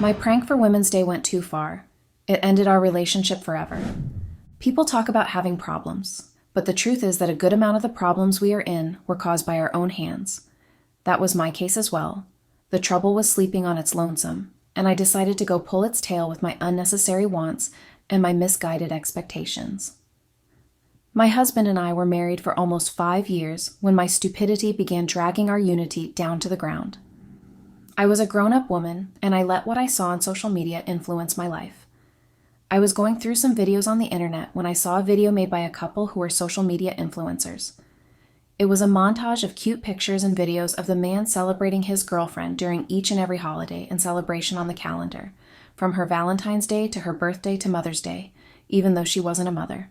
My prank for Women's Day went too far. It ended our relationship forever. People talk about having problems, but the truth is that a good amount of the problems we are in were caused by our own hands. That was my case as well. The trouble was sleeping on its lonesome, and I decided to go pull its tail with my unnecessary wants and my misguided expectations. My husband and I were married for almost 5 years when my stupidity began dragging our unity down to the ground. I was a grown-up woman, and I let what I saw on social media influence my life. I was going through some videos on the internet when I saw a video made by a couple who were social media influencers. It was a montage of cute pictures and videos of the man celebrating his girlfriend during each and every holiday and celebration on the calendar, from her Valentine's Day to her birthday to Mother's Day, even though she wasn't a mother.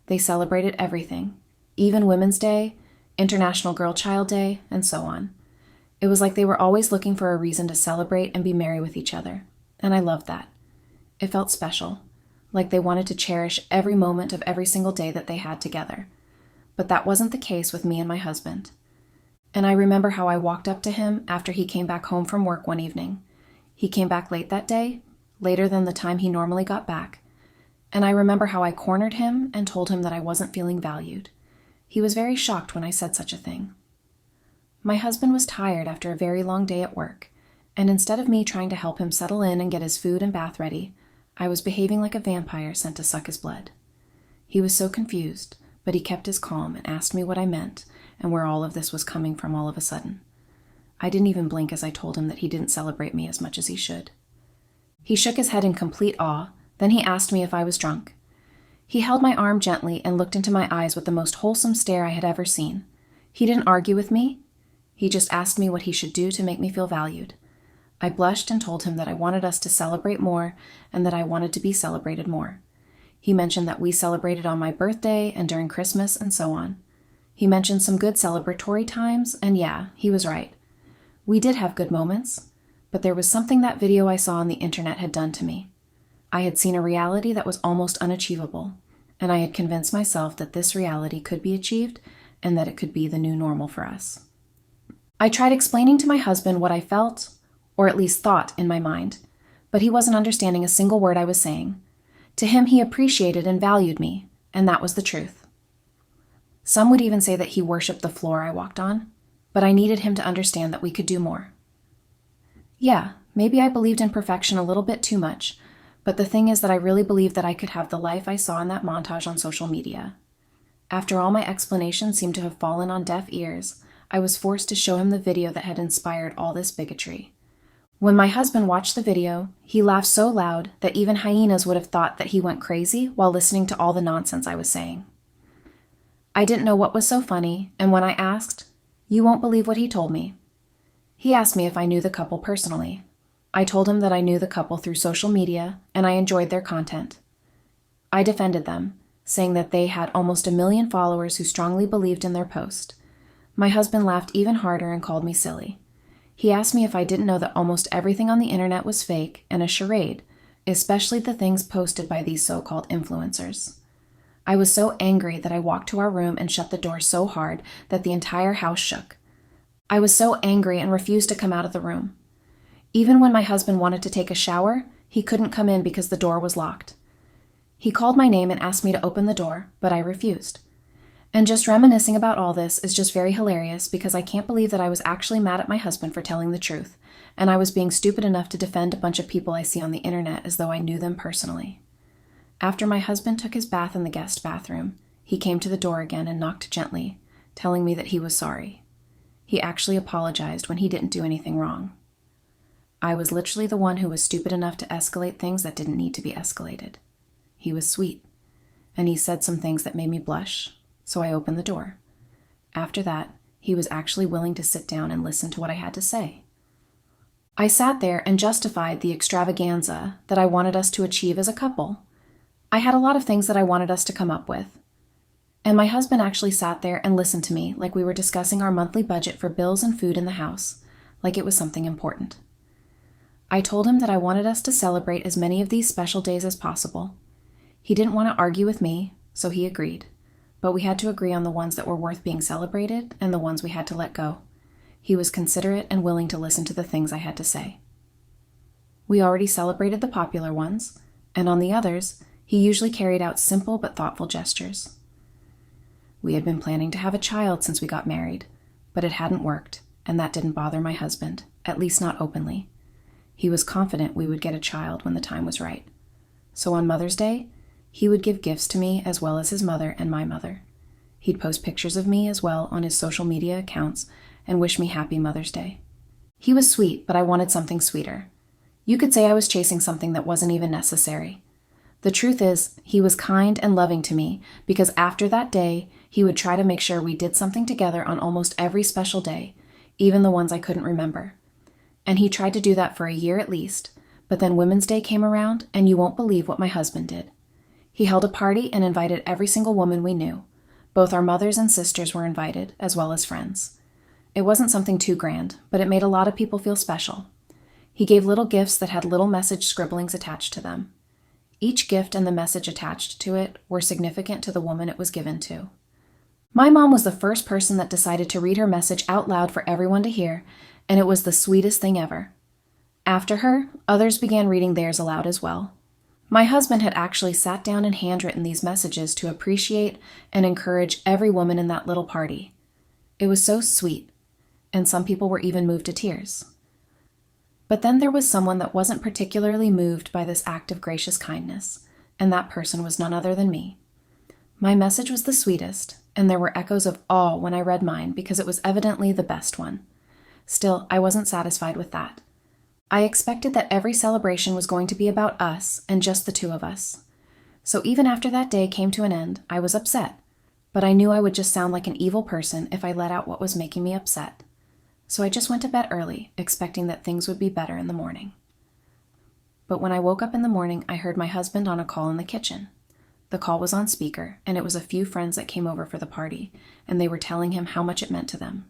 They celebrated everything, even Women's Day, International Girl Child Day, and so on. It was like they were always looking for a reason to celebrate and be merry with each other, and I loved that. It felt special, like they wanted to cherish every moment of every single day that they had together. But that wasn't the case with me and my husband. And I remember how I walked up to him after he came back home from work one evening. He came back late that day, later than the time he normally got back. And I remember how I cornered him and told him that I wasn't feeling valued. He was very shocked when I said such a thing. My husband was tired after a very long day at work, and instead of me trying to help him settle in and get his food and bath ready, I was behaving like a vampire sent to suck his blood. He was so confused, but he kept his calm and asked me what I meant and where all of this was coming from all of a sudden. I didn't even blink as I told him that he didn't celebrate me as much as he should. He shook his head in complete awe, then he asked me if I was drunk. He held my arm gently and looked into my eyes with the most wholesome stare I had ever seen. He didn't argue with me. He just asked me what he should do to make me feel valued. I blushed and told him that I wanted us to celebrate more and that I wanted to be celebrated more. He mentioned that we celebrated on my birthday and during Christmas and so on. He mentioned some good celebratory times, and yeah, he was right. We did have good moments, but there was something that video I saw on the internet had done to me. I had seen a reality that was almost unachievable, and I had convinced myself that this reality could be achieved and that it could be the new normal for us. I tried explaining to my husband what I felt, or at least thought in my mind, but he wasn't understanding a single word I was saying. To him, he appreciated and valued me, and that was the truth. Some would even say that he worshipped the floor I walked on, but I needed him to understand that we could do more. Yeah, maybe I believed in perfection a little bit too much, but the thing is that I really believed that I could have the life I saw in that montage on social media. After all my explanations seemed to have fallen on deaf ears, I was forced to show him the video that had inspired all this bigotry. When my husband watched the video, he laughed so loud that even hyenas would have thought that he went crazy while listening to all the nonsense I was saying. I didn't know what was so funny, and when I asked, "You won't believe what he told me." He asked me if I knew the couple personally. I told him that I knew the couple through social media, and I enjoyed their content. I defended them, saying that they had almost 1 million followers who strongly believed in their post. My husband laughed even harder and called me silly. He asked me if I didn't know that almost everything on the internet was fake and a charade, especially the things posted by these so-called influencers. I was so angry that I walked to our room and shut the door so hard that the entire house shook. I was so angry and refused to come out of the room. Even when my husband wanted to take a shower, he couldn't come in because the door was locked. He called my name and asked me to open the door, but I refused. And just reminiscing about all this is just very hilarious because I can't believe that I was actually mad at my husband for telling the truth, and I was being stupid enough to defend a bunch of people I see on the internet as though I knew them personally. After my husband took his bath in the guest bathroom, he came to the door again and knocked gently, telling me that he was sorry. He actually apologized when he didn't do anything wrong. I was literally the one who was stupid enough to escalate things that didn't need to be escalated. He was sweet, and he said some things that made me blush. So I opened the door. After that, he was actually willing to sit down and listen to what I had to say. I sat there and justified the extravaganza that I wanted us to achieve as a couple. I had a lot of things that I wanted us to come up with. And my husband actually sat there and listened to me like we were discussing our monthly budget for bills and food in the house, like it was something important. I told him that I wanted us to celebrate as many of these special days as possible. He didn't want to argue with me, so he agreed. But we had to agree on the ones that were worth being celebrated and the ones we had to let go. He was considerate and willing to listen to the things I had to say. We already celebrated the popular ones, and on the others, he usually carried out simple but thoughtful gestures. We had been planning to have a child since we got married, but it hadn't worked, and that didn't bother my husband, at least not openly. He was confident we would get a child when the time was right. So on Mother's Day, he would give gifts to me as well as his mother and my mother. He'd post pictures of me as well on his social media accounts and wish me happy Mother's Day. He was sweet, but I wanted something sweeter. You could say I was chasing something that wasn't even necessary. The truth is, he was kind and loving to me because after that day, he would try to make sure we did something together on almost every special day, even the ones I couldn't remember. And he tried to do that for a year at least, but then Women's Day came around, and you won't believe what my husband did. He held a party and invited every single woman we knew. Both our mothers and sisters were invited, as well as friends. It wasn't something too grand, but it made a lot of people feel special. He gave little gifts that had little message scribblings attached to them. Each gift and the message attached to it were significant to the woman it was given to. My mom was the first person that decided to read her message out loud for everyone to hear, and it was the sweetest thing ever. After her, others began reading theirs aloud as well. My husband had actually sat down and handwritten these messages to appreciate and encourage every woman in that little party. It was so sweet, and some people were even moved to tears. But then there was someone that wasn't particularly moved by this act of gracious kindness, and that person was none other than me. My message was the sweetest, and there were echoes of awe when I read mine because it was evidently the best one. Still, I wasn't satisfied with that. I expected that every celebration was going to be about us and just the two of us. So even after that day came to an end, I was upset, but I knew I would just sound like an evil person if I let out what was making me upset. So I just went to bed early, expecting that things would be better in the morning. But when I woke up in the morning, I heard my husband on a call in the kitchen. The call was on speaker, and it was a few friends that came over for the party, and they were telling him how much it meant to them.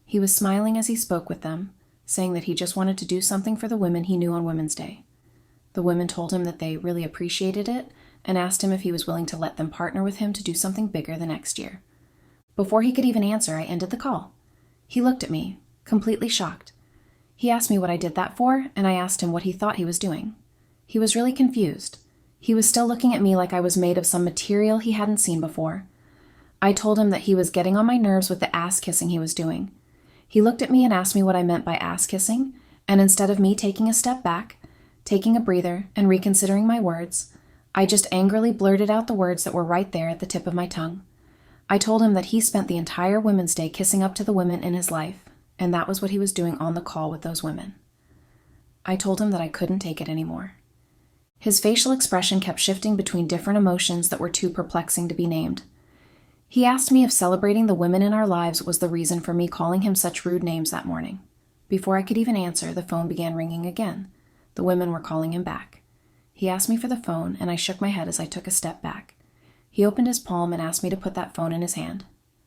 He was smiling as he spoke with them, saying that he just wanted to do something for the women he knew on Women's Day. The women told him that they really appreciated it and asked him if he was willing to let them partner with him to do something bigger the next year. Before he could even answer, I ended the call. He looked at me, completely shocked. He asked me what I did that for, and I asked him what he thought he was doing. He was really confused. He was still looking at me like I was made of some material he hadn't seen before. I told him that he was getting on my nerves with the ass-kissing he was doing. He looked at me and asked me what I meant by ass-kissing, and instead of me taking a step back, taking a breather, and reconsidering my words, I just angrily blurted out the words that were right there at the tip of my tongue. I told him that he spent the entire Women's Day kissing up to the women in his life, and that was what he was doing on the call with those women. I told him that I couldn't take it anymore. His facial expression kept shifting between different emotions that were too perplexing to be named. He asked me if celebrating the women in our lives was the reason for me calling him such rude names that morning. Before I could even answer, the phone began ringing again. The women were calling him back. He asked me for the phone, and I shook my head as I took a step back. He opened his palm and asked me to put that phone in his hand.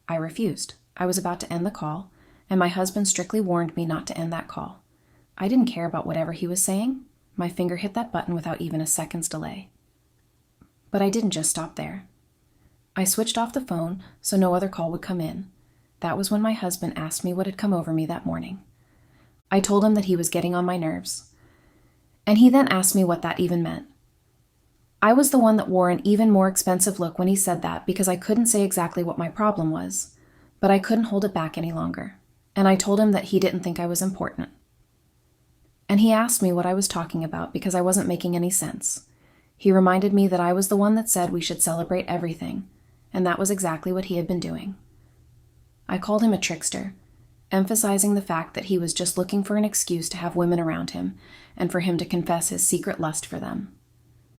I refused. I was about to end the call, and my husband strictly warned me not to end that call. I didn't care about whatever he was saying. My finger hit that button without even a second's delay. But I didn't just stop there. I switched off the phone so no other call would come in. That was when my husband asked me what had come over me that morning. I told him that he was getting on my nerves. And he then asked me what that even meant. I was the one that wore an even more expensive look when he said that because I couldn't say exactly what my problem was, but I couldn't hold it back any longer. And I told him that he didn't think I was important. And he asked me what I was talking about because I wasn't making any sense. He reminded me that I was the one that said we should celebrate everything, and that was exactly what he had been doing. I called him a trickster, emphasizing the fact that he was just looking for an excuse to have women around him and for him to confess his secret lust for them.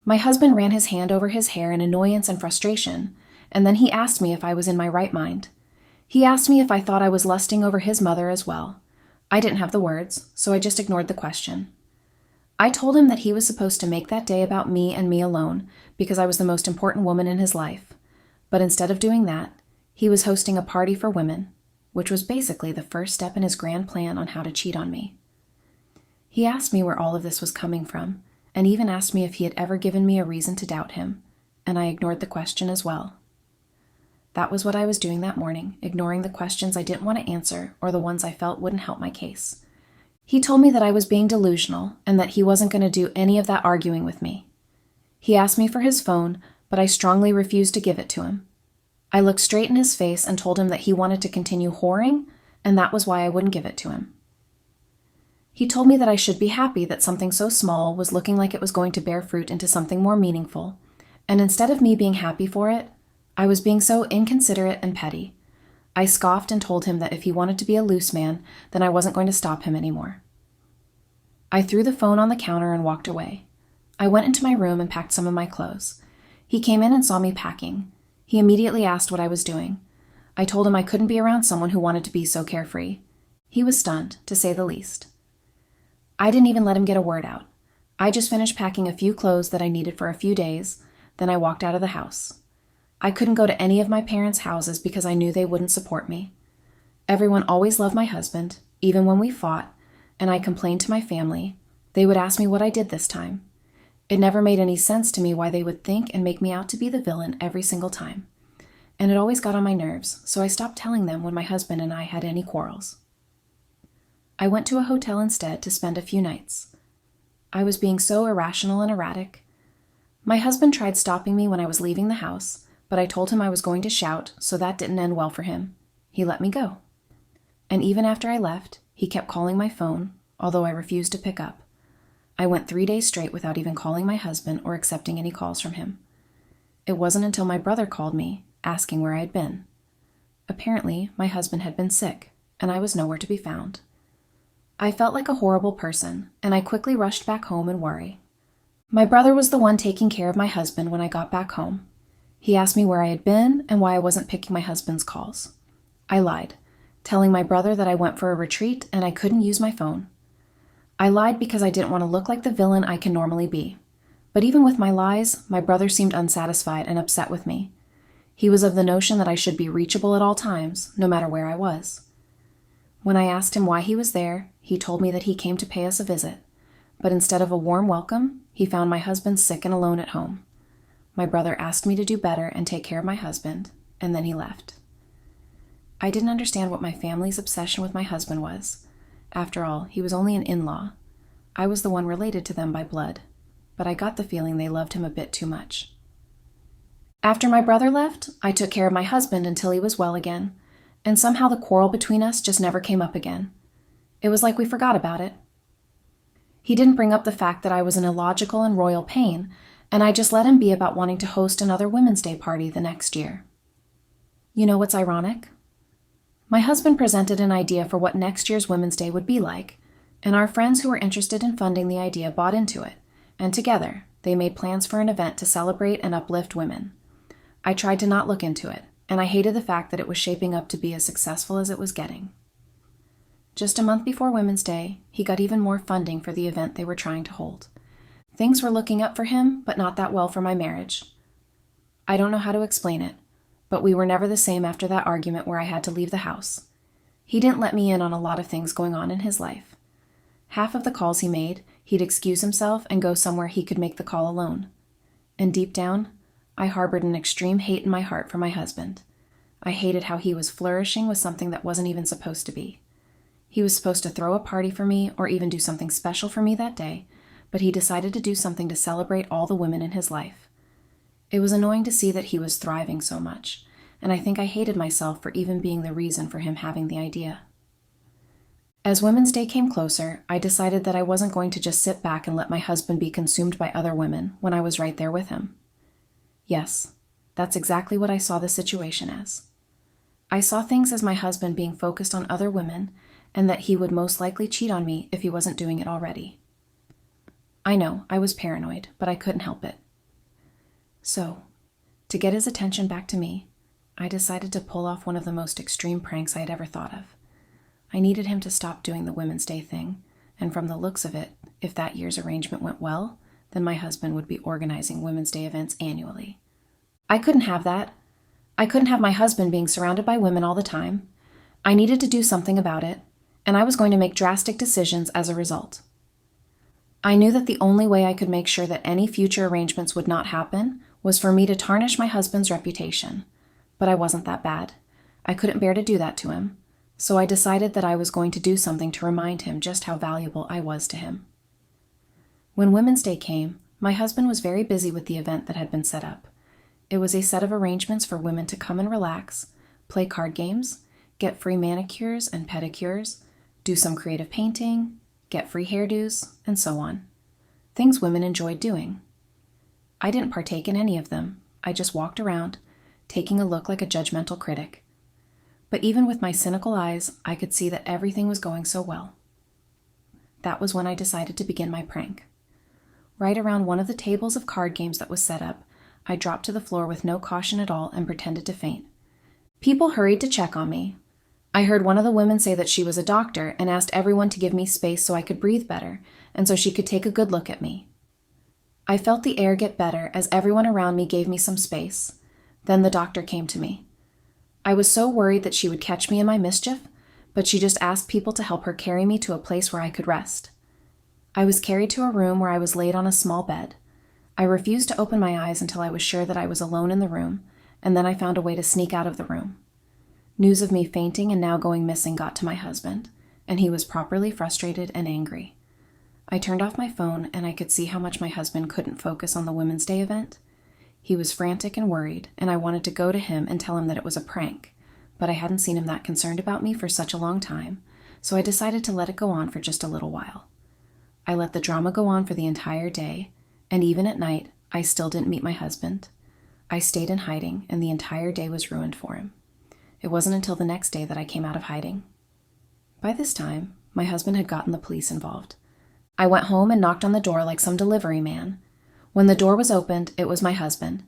My husband ran his hand over his hair in annoyance and frustration, and then he asked me if I was in my right mind. He asked me if I thought I was lusting over his mother as well. I didn't have the words, so I just ignored the question. I told him that he was supposed to make that day about me and me alone because I was the most important woman in his life. But instead of doing that, he was hosting a party for women, which was basically the first step in his grand plan on how to cheat on me. He asked me where all of this was coming from, and even asked me if he had ever given me a reason to doubt him, and I ignored the question as well. That was what I was doing that morning, ignoring the questions I didn't want to answer or the ones I felt wouldn't help my case. He told me that I was being delusional and that he wasn't going to do any of that arguing with me. He asked me for his phone, but I strongly refused to give it to him. I looked straight in his face and told him that he wanted to continue whoring, and that was why I wouldn't give it to him. He told me that I should be happy that something so small was looking like it was going to bear fruit into something more meaningful, and instead of me being happy for it, I was being so inconsiderate and petty. I scoffed and told him that if he wanted to be a loose man, then I wasn't going to stop him anymore. I threw the phone on the counter and walked away. I went into my room and packed some of my clothes. He came in and saw me packing. He immediately asked what I was doing. I told him I couldn't be around someone who wanted to be so carefree. He was stunned, to say the least. I didn't even let him get a word out. I just finished packing a few clothes that I needed for a few days, then I walked out of the house. I couldn't go to any of my parents' houses because I knew they wouldn't support me. Everyone always loved my husband, even when we fought, and I complained to my family. They would ask me what I did this time. It never made any sense to me why they would think and make me out to be the villain every single time. And it always got on my nerves, so I stopped telling them when my husband and I had any quarrels. I went to a hotel instead to spend a few nights. I was being so irrational and erratic. My husband tried stopping me when I was leaving the house, but I told him I was going to shout, so that didn't end well for him. He let me go. And even after I left, he kept calling my phone, although I refused to pick up. I went 3 days straight without even calling my husband or accepting any calls from him. It wasn't until my brother called me, asking where I had been. Apparently, my husband had been sick, and I was nowhere to be found. I felt like a horrible person, and I quickly rushed back home in worry. My brother was the one taking care of my husband when I got back home. He asked me where I had been and why I wasn't picking my husband's calls. I lied, telling my brother that I went for a retreat and I couldn't use my phone. I lied because I didn't want to look like the villain I can normally be. But even with my lies, my brother seemed unsatisfied and upset with me. He was of the notion that I should be reachable at all times, no matter where I was. When I asked him why he was there, he told me that he came to pay us a visit. But instead of a warm welcome, he found my husband sick and alone at home. My brother asked me to do better and take care of my husband, and then he left. I didn't understand what my family's obsession with my husband was. After all, he was only an in-law. I was the one related to them by blood, but I got the feeling they loved him a bit too much. After my brother left, I took care of my husband until he was well again, and somehow the quarrel between us just never came up again. It was like we forgot about it. He didn't bring up the fact that I was in illogical and royal pain, and I just let him be about wanting to host another Women's Day party the next year. You know what's ironic? My husband presented an idea for what next year's Women's Day would be like, and our friends who were interested in funding the idea bought into it, and together, they made plans for an event to celebrate and uplift women. I tried to not look into it, and I hated the fact that it was shaping up to be as successful as it was getting. Just a month before Women's Day, he got even more funding for the event they were trying to hold. Things were looking up for him, but not that well for my marriage. I don't know how to explain it, but we were never the same after that argument where I had to leave the house. He didn't let me in on a lot of things going on in his life. Half of the calls he made, he'd excuse himself and go somewhere he could make the call alone. And deep down, I harbored an extreme hate in my heart for my husband. I hated how he was flourishing with something that wasn't even supposed to be. He was supposed to throw a party for me or even do something special for me that day, but he decided to do something to celebrate all the women in his life. It was annoying to see that he was thriving so much, and I think I hated myself for even being the reason for him having the idea. As Women's Day came closer, I decided that I wasn't going to just sit back and let my husband be consumed by other women when I was right there with him. Yes, that's exactly what I saw the situation as. I saw things as my husband being focused on other women, and that he would most likely cheat on me if he wasn't doing it already. I know, I was paranoid, but I couldn't help it. So, to get his attention back to me, I decided to pull off one of the most extreme pranks I had ever thought of. I needed him to stop doing the Women's Day thing, and from the looks of it, if that year's arrangement went well, then my husband would be organizing Women's Day events annually. I couldn't have that. I couldn't have my husband being surrounded by women all the time. I needed to do something about it, and I was going to make drastic decisions as a result. I knew that the only way I could make sure that any future arrangements would not happen was for me to tarnish my husband's reputation. But I wasn't that bad. I couldn't bear to do that to him. So I decided that I was going to do something to remind him just how valuable I was to him. When Women's Day came, my husband was very busy with the event that had been set up. It was a set of arrangements for women to come and relax, play card games, get free manicures and pedicures, do some creative painting, get free hairdos, and so on. Things women enjoyed doing. I didn't partake in any of them. I just walked around, taking a look like a judgmental critic. But even with my cynical eyes, I could see that everything was going so well. That was when I decided to begin my prank. Right around one of the tables of card games that was set up, I dropped to the floor with no caution at all and pretended to faint. People hurried to check on me. I heard one of the women say that she was a doctor and asked everyone to give me space so I could breathe better and so she could take a good look at me. I felt the air get better as everyone around me gave me some space. Then the doctor came to me. I was so worried that she would catch me in my mischief, but she just asked people to help her carry me to a place where I could rest. I was carried to a room where I was laid on a small bed. I refused to open my eyes until I was sure that I was alone in the room, and then I found a way to sneak out of the room. News of me fainting and now going missing got to my husband, and he was properly frustrated and angry. I turned off my phone, and I could see how much my husband couldn't focus on the Women's Day event. He was frantic and worried, and I wanted to go to him and tell him that it was a prank, but I hadn't seen him that concerned about me for such a long time, so I decided to let it go on for just a little while. I let the drama go on for the entire day, and even at night, I still didn't meet my husband. I stayed in hiding, and the entire day was ruined for him. It wasn't until the next day that I came out of hiding. By this time, my husband had gotten the police involved. I went home and knocked on the door like some delivery man. When the door was opened, it was my husband.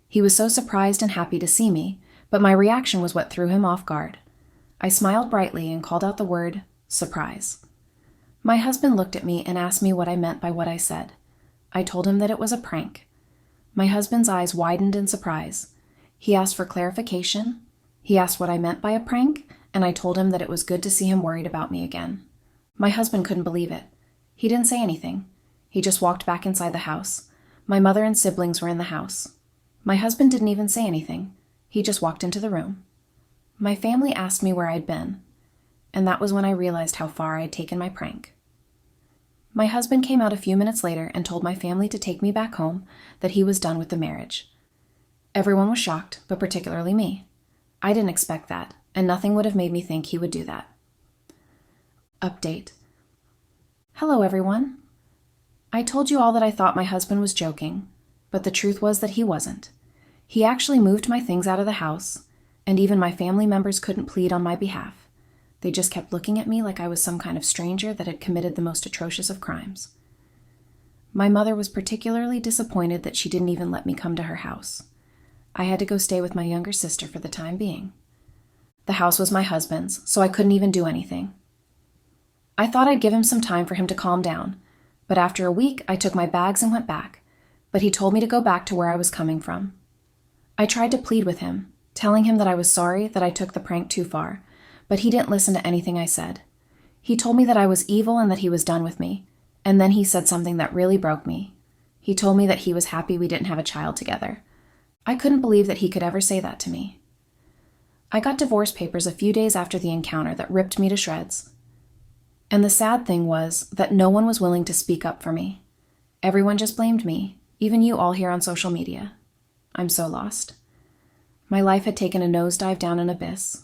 He was so surprised and happy to see me, but my reaction was what threw him off guard. I smiled brightly and called out the word, surprise. My husband looked at me and asked me what I meant by what I said. I told him that it was a prank. My husband's eyes widened in surprise. He asked for clarification. He asked what I meant by a prank, and I told him that it was good to see him worried about me again. My husband couldn't believe it. He didn't say anything. He just walked back inside the house. My mother and siblings were in the house. My husband didn't even say anything. He just walked into the room. My family asked me where I'd been, and that was when I realized how far I'd taken my prank. My husband came out a few minutes later and told my family to take me back home, that he was done with the marriage. Everyone was shocked, but particularly me. I didn't expect that, and nothing would have made me think he would do that. Update. Hello, everyone. I told you all that I thought my husband was joking, but the truth was that he wasn't. He actually moved my things out of the house, and even my family members couldn't plead on my behalf. They just kept looking at me like I was some kind of stranger that had committed the most atrocious of crimes. My mother was particularly disappointed that she didn't even let me come to her house. I had to go stay with my younger sister for the time being. The house was my husband's, so I couldn't even do anything. I thought I'd give him some time for him to calm down, but after a week I took my bags and went back, but he told me to go back to where I was coming from. I tried to plead with him, telling him that I was sorry that I took the prank too far, but he didn't listen to anything I said. He told me that I was evil and that he was done with me, and then he said something that really broke me. He told me that he was happy we didn't have a child together. I couldn't believe that he could ever say that to me. I got divorce papers a few days after the encounter that ripped me to shreds. And the sad thing was that no one was willing to speak up for me. Everyone just blamed me, even you all here on social media. I'm so lost. My life had taken a nosedive down an abyss,